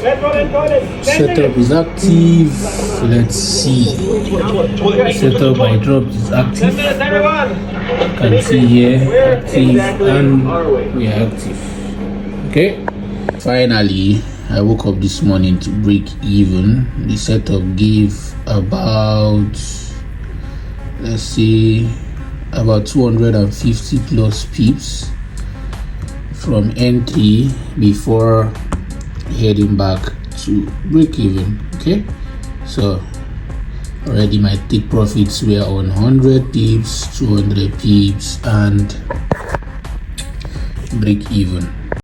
Setup is active. Let's see. Setup by drop is active. You can see here active, and we are active. Okay. Finally, I woke up this morning to break even. The setup gave about, let's see, about 250 plus pips from entry before heading back to break even. Okay, so already my take profits were on 100 pips, 200 pips, and break even.